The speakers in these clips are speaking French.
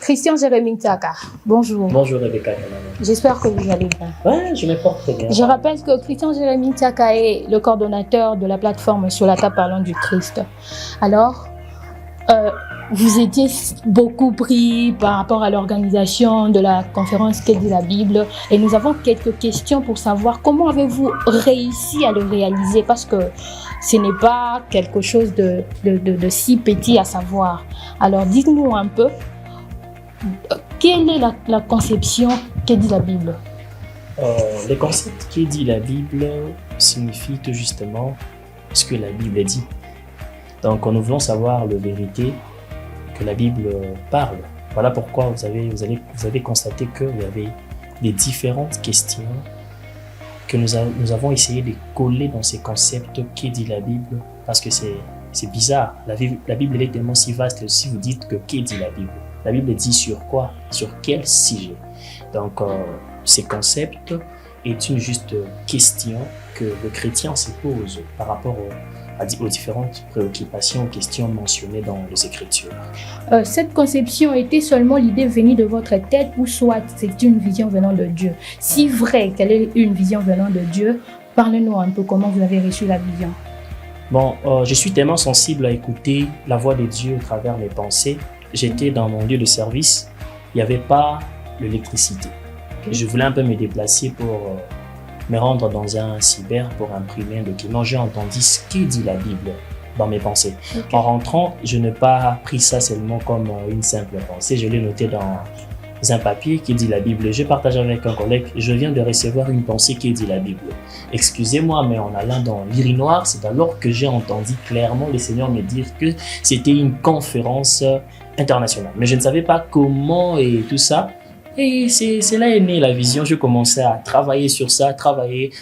Christian Jérémy Ntaka, bonjour. Bonjour Rebecca. J'espère que vous allez bien. Ouais, je me porte très bien. Je rappelle que Christian Jérémy Ntaka est le coordonnateur de la plateforme Sur la table parlant du Christ. Alors, vous étiez beaucoup pris par rapport à l'organisation de la conférence Qu'est dit la Bible et nous avons quelques questions pour savoir comment avez-vous réussi à le réaliser parce que ce n'est pas quelque chose de si petit à savoir. Alors dites-nous un peu, quelle est la conception Qu'est dit la Bible? Le concept Qu'est dit la Bible signifie tout justement ce que la Bible dit. Donc nous voulons savoir la vérité que la Bible parle. Voilà pourquoi vous avez constaté qu'il y avait des différentes questions que nous avons essayé de coller dans ces concepts Qu'est dit la Bible, parce que c'est bizarre. La Bible elle est tellement si vaste si vous dites que Qu'est dit la Bible? La Bible dit sur quoi? Sur quel sujet? Donc ces concepts est une juste question que le chrétien se pose par rapport aux différentes préoccupations, questions mentionnées dans les Écritures. Cette conception était seulement l'idée venue de votre tête ou soit c'est une vision venant de Dieu? Si vrai qu'elle est une vision venant de Dieu, parlez-nous un peu comment vous avez reçu la vision. Bon, je suis tellement sensible à écouter la voix de Dieu au travers mes pensées. J'étais dans mon lieu de service, il n'y avait pas l'électricité. Okay. Je voulais un peu me déplacer pour me rendre dans un cyber pour imprimer un document. J'ai entendu ce qu'est dit la Bible dans mes pensées. Okay. En rentrant, je n'ai pas pris ça seulement comme une simple pensée. Je l'ai noté dans un papier qui dit la Bible. Je partage avec un collègue. Je viens de recevoir une pensée qui dit la Bible. Excusez-moi, mais en allant dans l'urinoir, c'est alors que j'ai entendu clairement le Seigneur me dire que c'était une conférence internationale. Mais je ne savais pas comment et tout ça. Et c'est là est née la vision. Je commençais à travailler sur ça,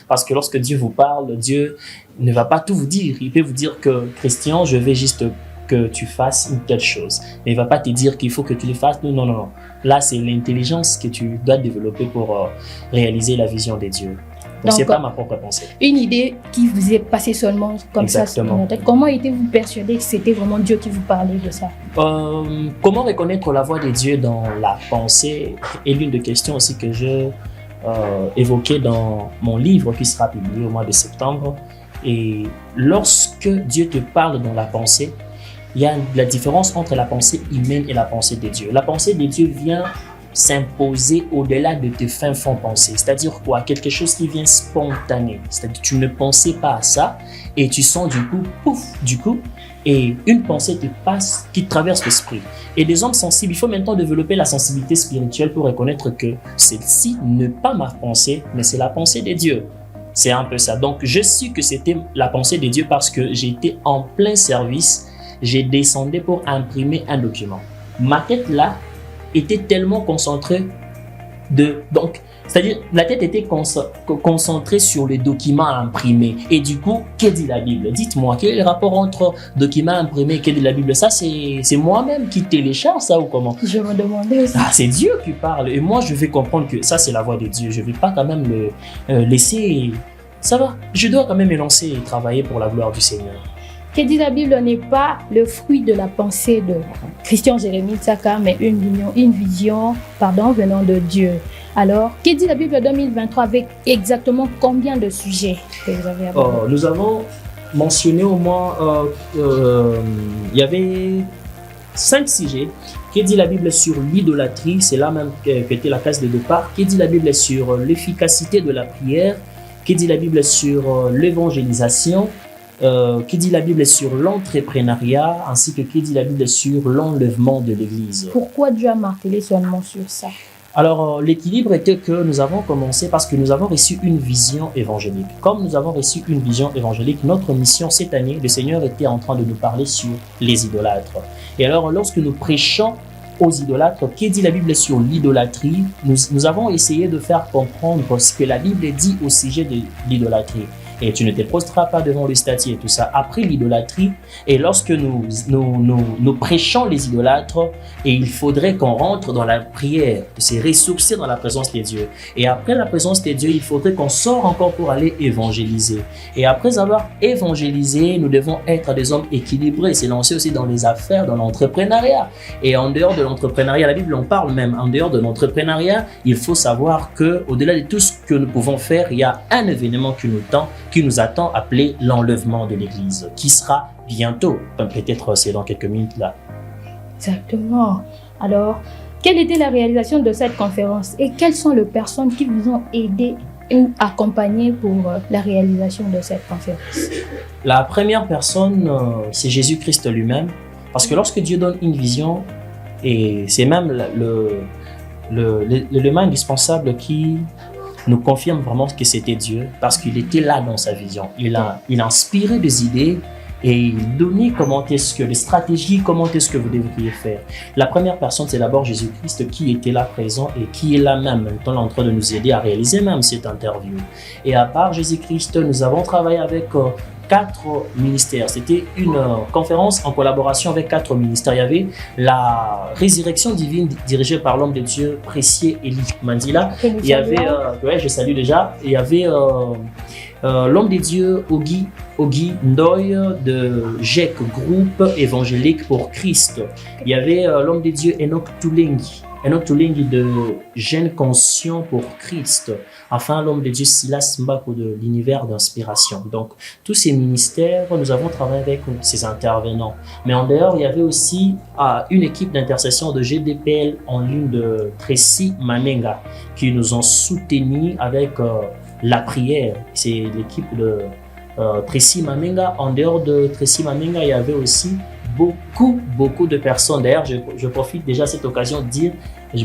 parce que lorsque Dieu vous parle, Dieu ne va pas tout vous dire. Il peut vous dire que Christian, je vais juste que tu fasses une telle chose. Mais il ne va pas te dire qu'il faut que tu le fasses. Non. Là, c'est l'intelligence que tu dois développer pour réaliser la vision de Dieu. Donc, ce n'est pas ma propre pensée. Une idée qui vous est passée seulement comme Exactement. Ça sur la tête. Comment étiez-vous persuadé que c'était vraiment Dieu qui vous parlait de ça? Comment reconnaître la voix de Dieu dans la pensée est l'une des questions aussi que je évoquais dans mon livre qui sera publié au mois de septembre. Et lorsque Dieu te parle dans la pensée, il y a la différence entre la pensée humaine et la pensée de Dieu. La pensée de Dieu vient s'imposer au-delà de tes fins fonds pensées. C'est-à-dire quoi? Quelque chose qui vient spontané. C'est-à-dire tu ne pensais pas à ça et tu sens du coup, et une pensée te passe qui traverse l'esprit. Et des hommes sensibles, il faut maintenant développer la sensibilité spirituelle pour reconnaître que celle-ci n'est pas ma pensée, mais c'est la pensée de Dieu. C'est un peu ça. Donc je sais que c'était la pensée de Dieu parce que j'étais en plein service. J'ai descendu pour imprimer un document. Ma tête là était tellement concentrée donc c'est-à-dire la tête était concentrée sur le document à imprimer et du coup qu'est dit la Bible? Dites-moi quel est le rapport entre document imprimé et qu'est dit la Bible? Ça c'est moi-même qui télécharge ça ou comment? Je me demandais aussi. C'est Dieu qui parle et moi je vais comprendre que ça c'est la voix de Dieu. Je vais pas quand même le laisser. Ça va, je dois quand même me lancer et travailler pour la gloire du Seigneur. Qu'est dit la Bible n'est pas le fruit de la pensée de Christian Jérémy Ntaka, mais une vision venant de Dieu. Alors, qu'est dit la Bible 2023 avec exactement combien de sujets que vous avez abordés? Nous avons mentionné au moins, il y avait 5 sujets. Qu'est dit la Bible sur l'idolâtrie? C'est là même qu'était la case de départ. Qu'est dit la Bible sur l'efficacité de la prière? Qu'est dit la Bible sur l'évangélisation? Qui dit la Bible sur l'entrepreneuriat ainsi que qui dit la Bible sur l'enlèvement de l'Église. Pourquoi Dieu a martelé seulement sur ça? Alors, l'équilibre était que nous avons commencé parce que nous avons reçu une vision évangélique. Comme nous avons reçu une vision évangélique, notre mission cette année, le Seigneur était en train de nous parler sur les idolâtres. Et alors, lorsque nous prêchons aux idolâtres, qui dit la Bible sur l'idolâtrie, nous avons essayé de faire comprendre ce que la Bible dit au sujet de l'idolâtrie. et tu ne te posteras pas devant le statue et tout ça. Après l'idolâtrie, et lorsque nous prêchons les idolâtres, et il faudrait qu'on rentre dans la prière, de se ressourcer dans la présence de Dieu. Et après la présence de Dieu, il faudrait qu'on sorte encore pour aller évangéliser. Et après avoir évangélisé, nous devons être des hommes équilibrés, se lancer aussi dans les affaires, dans l'entrepreneuriat. Et en dehors de l'entrepreneuriat, la Bible en parle même, en dehors de l'entrepreneuriat, il faut savoir que au-delà de tout ce que nous pouvons faire, il y a un événement qui nous attend, appelé l'enlèvement de l'Église, qui sera bientôt. Peut-être c'est dans quelques minutes là. Exactement. Alors, quelle était la réalisation de cette conférence et quelles sont les personnes qui vous ont aidé ou accompagné pour la réalisation de cette conférence? La première personne, c'est Jésus-Christ lui-même, parce que lorsque Dieu donne une vision, et c'est même l'élément indispensable qui nous confirme vraiment que c'était Dieu, parce qu'il était là dans sa vision. Il a inspiré des idées et il donnait les stratégies, comment est-ce que vous devriez faire. La première personne, c'est d'abord Jésus-Christ qui était là présent et qui est là même en train de nous aider à réaliser même cette interview. Et à part Jésus-Christ, nous avons travaillé avec 4 ministères. C'était une conférence en collaboration avec 4 ministères. Il y avait la résurrection divine dirigée par l'homme de Dieu, Précieux Élie Mandila. Il y avait, je salue déjà, il y avait l'homme de Dieu, Ogi Ndoye de GEC, groupe évangélique pour Christ. Il y avait l'homme de Dieu, Enoch Toulengi de Jeunes Conscients pour Christ. Enfin, l'homme de Dieu, Silas Mbako de l'univers d'inspiration. Donc, tous ces ministères, nous avons travaillé avec ces intervenants. Mais en dehors, il y avait aussi une équipe d'intercession de GDPL en ligne de Tracy Mamenga qui nous ont soutenus avec la prière. C'est l'équipe de Tracy Mamenga. En dehors de Tracy Mamenga, il y avait aussi beaucoup de personnes. D'ailleurs, je profite déjà de cette occasion de dire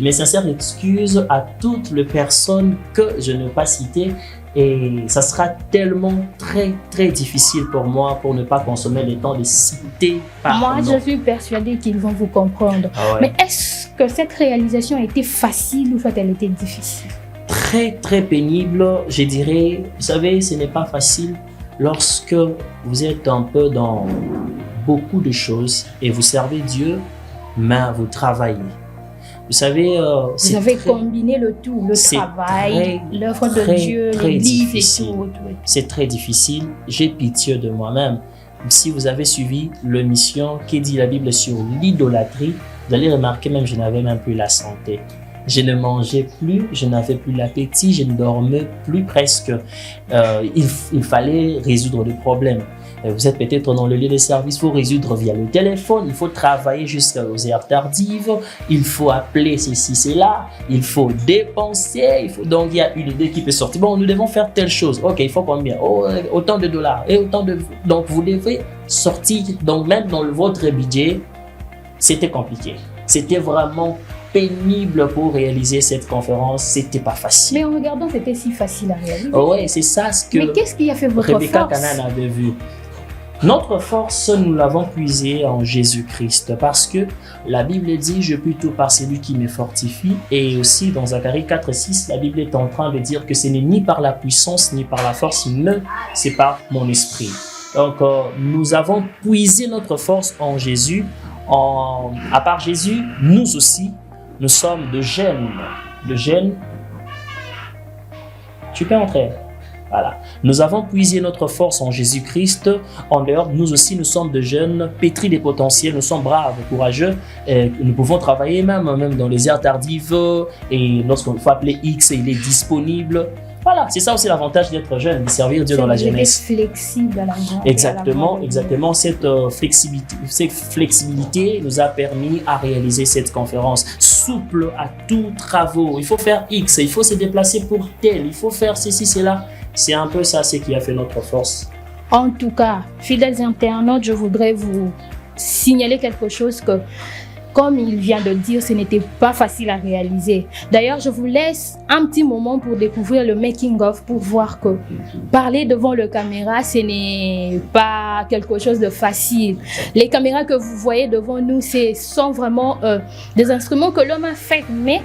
mes sincères excuses à toutes les personnes que je ne vais pas citer, et ça sera tellement très difficile pour moi pour ne pas consommer le temps de citer par moi nom. Je suis persuadée qu'ils vont vous comprendre. Ah ouais. Mais est-ce que cette réalisation a été facile ou soit elle était difficile? Très pénible, je dirais. Vous savez, ce n'est pas facile lorsque vous êtes un peu dans beaucoup de choses et vous servez Dieu, mais vous travaillez. Vous savez, vous avez combiné le tout, le travail, l'œuvre de Dieu, les livres et tout. C'est très difficile. J'ai pitié de moi-même. Si vous avez suivi l'émission qui dit la Bible sur l'idolâtrie, vous allez remarquer même je n'avais même plus la santé. Je ne mangeais plus, je n'avais plus l'appétit, je ne dormais plus presque. Il fallait résoudre les problèmes. Vous êtes peut-être dans le lieu de service, il faut résoudre via le téléphone, il faut travailler jusqu'aux heures tardives, il faut appeler ceci, cela, il faut dépenser, donc il y a une idée qui peut sortir. Bon, nous devons faire telle chose. Ok, il faut combien? Oh, autant de dollars et autant de... Donc vous devez sortir, donc même dans votre budget, c'était compliqué. C'était vraiment pénible pour réaliser cette conférence, c'était pas facile. Mais en regardant, c'était si facile à réaliser. Oh ouais, c'est ça ce que Mais qu'est-ce qui a fait votre Rebecca force? Canaan avait vu. Notre force, nous l'avons puisée en Jésus-Christ parce que la Bible dit « Je puis tout par celui qui me fortifie » et aussi dans Zacharie 4:6, la Bible est en train de dire que ce n'est ni par la puissance ni par la force, mais c'est par mon esprit. Donc, nous avons puisé notre force en Jésus. À part Jésus, nous aussi, nous sommes de jeunes. Tu peux entrer. Voilà. Nous avons puisé notre force en Jésus-Christ. En dehors, nous aussi, nous sommes de jeunes, pétris des potentiels, nous sommes braves, courageux. Et nous pouvons travailler même dans les heures tardives. Et lorsqu'on faut appeler X, il est disponible. Voilà, c'est ça aussi l'avantage d'être jeune, de servir Dieu dans la jeunesse. C'est flexible à la grande. Exactement. Cette flexibilité nous a permis à réaliser cette conférence. Souple à tous travaux. Il faut faire X, il faut se déplacer pour tel, il faut faire ceci, cela. C'est un peu ça, ce qui a fait notre force. En tout cas, fidèles internautes, je voudrais vous signaler quelque chose que, comme il vient de dire, ce n'était pas facile à réaliser. D'ailleurs, je vous laisse un petit moment pour découvrir le making-of, pour voir que parler devant la caméra, ce n'est pas quelque chose de facile. Les caméras que vous voyez devant nous, ce sont vraiment des instruments que l'homme a fait, mais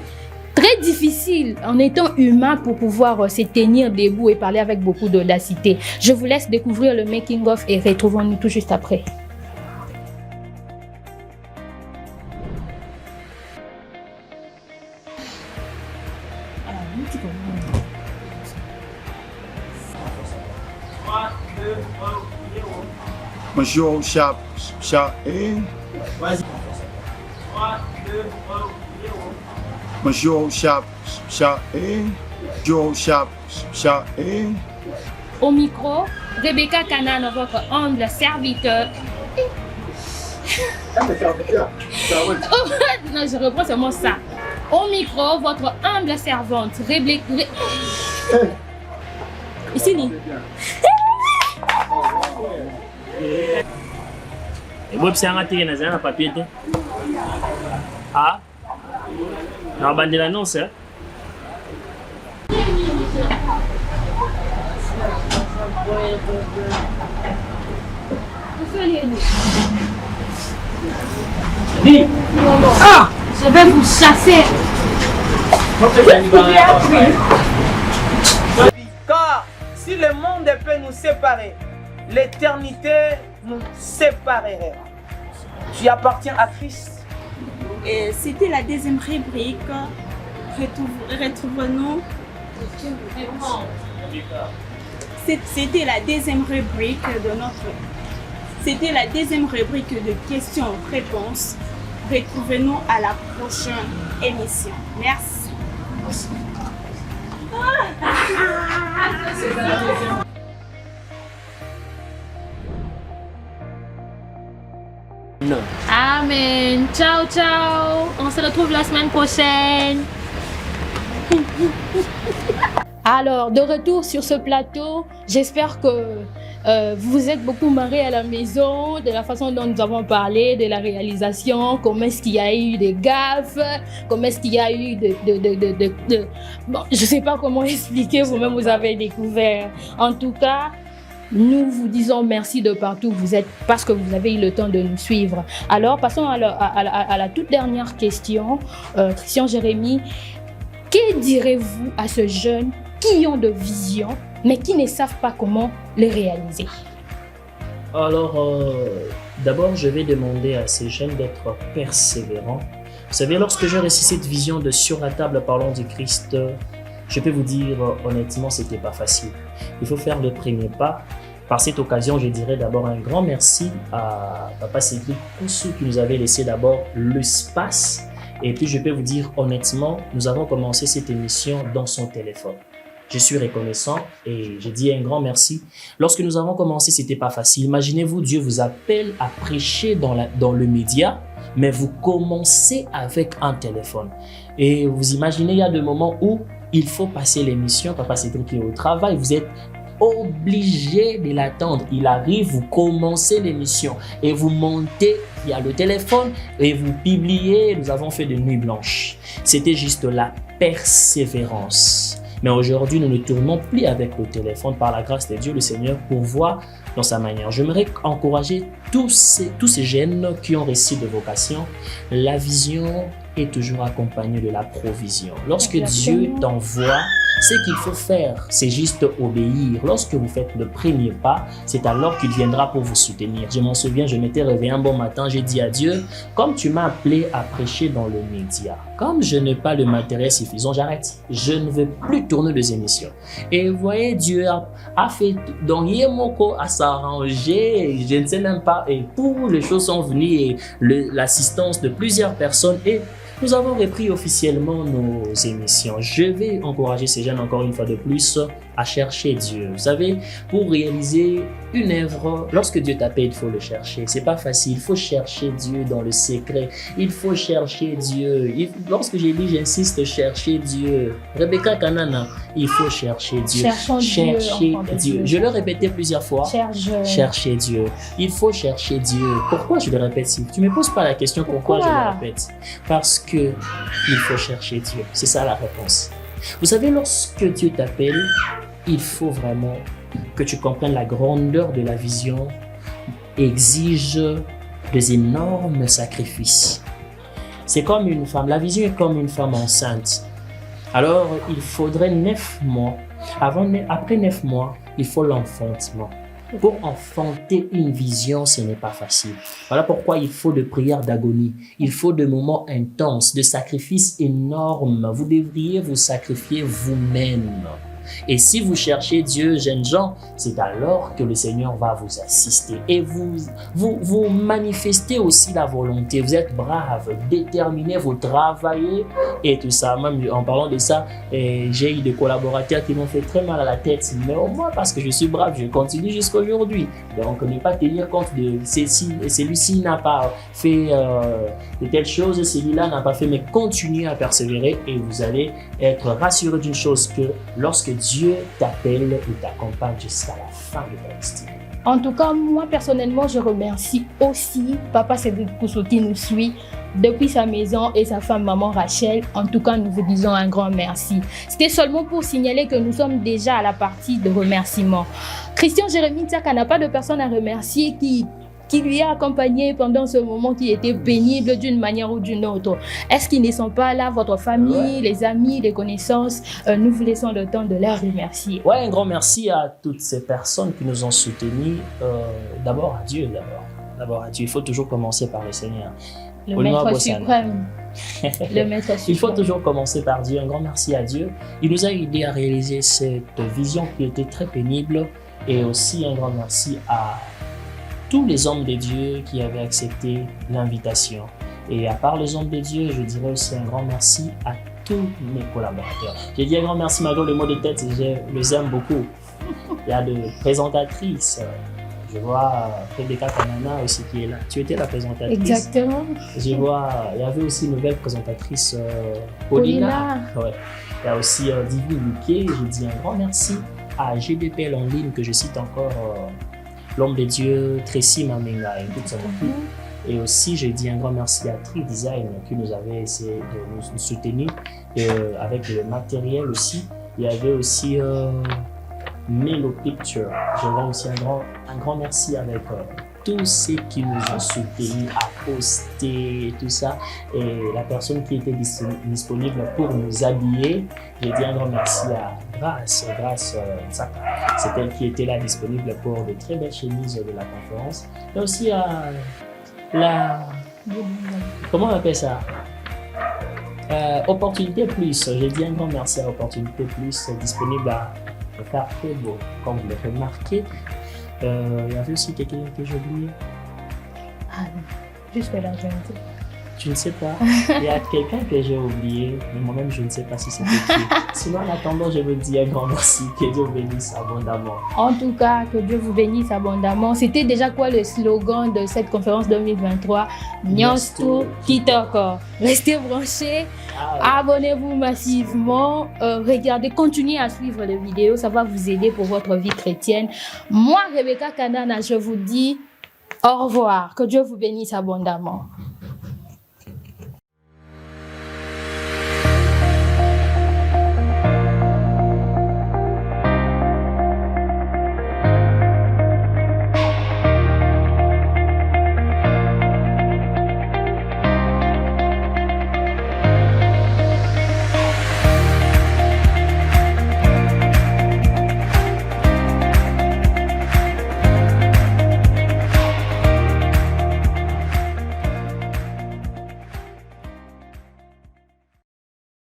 très difficile en étant humain pour pouvoir se tenir debout et parler avec beaucoup d'audacité. Je vous laisse découvrir le making-of et retrouvons-nous tout juste après. Bonjour, chat, Bonjour, chat, Bonjour, chat, Au micro, Rebecca Kanan, votre humble serviteur. Non, je reprends seulement ça. Au micro, votre humble servante, Rebecca. Ici, ni. Et vous, c'est un raté, il y a un papier. Ah, on va de l'annonce. Hein? Ah, je vais vous chasser. Car si le monde peut nous séparer, l'éternité nous séparerait. Tu appartiens à Christ. Et c'était la deuxième rubrique. Retrouvons-nous. C'était la deuxième rubrique de notre. C'était la deuxième rubrique de questions-réponses. Retrouvez-nous à la prochaine émission. Merci. Non. Amen. Ciao, ciao. On se retrouve la semaine prochaine. Alors, de retour sur ce plateau, j'espère que vous vous êtes beaucoup marrés à la maison, de la façon dont nous avons parlé, de la réalisation, comment est-ce qu'il y a eu des gaffes, comment est-ce qu'il y a eu Bon, je ne sais pas comment expliquer, vous-même vous avez découvert. En tout cas, nous vous disons merci de partout où vous êtes parce que vous avez eu le temps de nous suivre. Alors, passons à la toute dernière question. Christian Jérémy, que direz-vous à ces jeunes qui ont de vision, mais qui ne savent pas comment les réaliser? Alors, d'abord, je vais demander à ces jeunes d'être persévérants. Vous savez, lorsque j'ai réussi cette vision de Sur la table parlons du Christ, je peux vous dire honnêtement, c'était pas facile. Il faut faire le premier pas. Par cette occasion, je dirais d'abord un grand merci à Papa Cédric Koussou qui nous avait laissé d'abord l'espace. Et puis, je peux vous dire honnêtement, nous avons commencé cette émission dans son téléphone. Je suis reconnaissant et je dis un grand merci. Lorsque nous avons commencé, c'était pas facile. Imaginez-vous, Dieu vous appelle à prêcher dans le média, mais vous commencez avec un téléphone. Et vous imaginez, il y a des moments où il faut passer l'émission. Papa Cédric est au travail, vous êtes obligé de l'attendre. Il arrive, vous commencez l'émission et vous montez via le téléphone et vous publiez. Nous avons fait de nuits blanches. C'était juste la persévérance. Mais aujourd'hui, nous ne tournons plus avec le téléphone. Par la grâce de Dieu, le Seigneur pourvoit dans sa manière. J'aimerais encourager tous ces jeunes qui ont réussi de vocation. La vision est toujours accompagnée de la provision. Lorsque Dieu t'envoie, ce qu'il faut faire, c'est juste obéir. Lorsque vous faites le premier pas, c'est alors qu'il viendra pour vous soutenir. Je m'en souviens, je m'étais réveillé un bon matin, j'ai dit à Dieu, comme tu m'as appelé à prêcher dans le média, comme je n'ai pas le matériel suffisant, j'arrête. Je ne veux plus tourner des émissions. Et vous voyez, Dieu a fait, donc Yemoko a s'arrangé, je ne sais même pas, et toutes les choses sont venues, et l'assistance de plusieurs personnes, et nous avons repris officiellement nos émissions. Je vais encourager ces jeunes encore une fois de plus à chercher Dieu. Vous savez, pour réaliser une œuvre, lorsque Dieu t'appelle, il faut le chercher. C'est pas facile. Il faut chercher Dieu dans le secret. Il faut chercher Dieu. Lorsque j'ai dit, j'insiste, chercher Dieu. Rebecca Kanana, il faut chercher Dieu. Chercher Dieu. Je le répétais plusieurs fois. Chercher Dieu. Il faut chercher Dieu. Pourquoi je le répète si? Tu me poses pas la question pourquoi je le répète. Parce que il faut chercher Dieu. C'est ça la réponse. Vous savez, lorsque Dieu t'appelle, il faut vraiment que tu comprennes la grandeur de la vision exige des énormes sacrifices. C'est comme une femme, la vision est comme une femme enceinte. Alors, il faudrait 9 mois. Après 9 mois, il faut l'enfantement. Pour enfanter une vision, ce n'est pas facile. Voilà pourquoi il faut de prières d'agonie. Il faut de moments intenses, de sacrifices énormes. Vous devriez vous sacrifier vous-même. Et si vous cherchez Dieu, jeunes gens, c'est alors que le Seigneur va vous assister. Et vous manifestez aussi la volonté. Vous êtes brave, déterminé, vous travaillez et tout ça. Même en parlant de ça, j'ai eu des collaborateurs qui m'ont fait très mal à la tête. Mais au moins, parce que je suis brave, je continue jusqu'à aujourd'hui. Donc, ne pas tenir compte de celui-ci n'a pas fait de telles choses, celui-là n'a pas fait, mais continuez à persévérer et vous allez être rassuré d'une chose, que lorsque Dieu t'appelle et t'accompagne jusqu'à la fin de ta destinée. En tout cas, moi personnellement, je remercie aussi Papa Cédric Pousso qui nous suit depuis sa maison et sa femme maman Rachel. En tout cas, nous vous disons un grand merci. C'était seulement pour signaler que nous sommes déjà à la partie de remerciements. Christian Jérémie Tsiaka n'a pas de personne à remercier qui lui a accompagné pendant ce moment qui était pénible d'une manière ou d'une autre. Est-ce qu'ils ne sont pas là, votre famille, les amis, les connaissances? Nous vous laissons le temps de les remercier. Ouais, un grand merci à toutes ces personnes qui nous ont soutenus. D'abord à Dieu, d'abord à Dieu. Il faut toujours commencer par le Seigneur. Le Maître suprême. Le Maître suprême. Il faut toujours commencer par Dieu. Un grand merci à Dieu. Il nous a aidés à réaliser cette vision qui était très pénible. Et aussi un grand merci à tous les hommes de Dieu qui avaient accepté l'invitation. Et à part les hommes de Dieu, je dirais aussi un grand merci à tous mes collaborateurs. J'ai dit un grand merci malgré le mot de tête, je les aime beaucoup. Il y a de présentatrices. Je vois Rebecca Kanana aussi qui est là. Tu étais la présentatrice. Exactement. Je vois, il y avait aussi une nouvelle présentatrice, Paulina. Ouais. Il y a aussi Divine Luquier. Je dis un grand merci à GDPL en ligne, que je cite encore, l'homme de Dieu Tracy Mamenga et toute son équipe. Et aussi, je dis un grand merci à Tri Design qui nous avait essayé de nous soutenir avec le matériel aussi. Il y avait aussi Melo Picture. Je rends aussi un grand merci avec tous ceux qui nous ont soutenus à poster tout ça. Et la personne qui était disponible pour nous habiller, je dis un grand merci à Grâce Nsaka. C'est elle qui était là disponible pour de très belles chemises de la conférence. Et aussi à comment on appelle ça? Opportunité Plus. Je dis un grand merci à Opportunité Plus, disponible à faire très beau, comme vous l'avez remarqué. Il y avait aussi quelqu'un que j'ai oublié. Ah non, jusque-là, je ne sais pas. Tu ne sais pas. Il y a quelqu'un que j'ai oublié, mais moi-même, je ne sais pas si c'était qui. Sinon, en attendant, je veux dire un grand merci. Que Dieu vous bénisse abondamment. En tout cas, que Dieu vous bénisse abondamment. C'était déjà quoi le slogan de cette conférence 2023? Nyostu Kitoko. Restez branchés, abonnez-vous massivement, regardez, continuez à suivre les vidéos, ça va vous aider pour votre vie chrétienne. Moi, Rebecca Kanana, je vous dis au revoir. Que Dieu vous bénisse abondamment.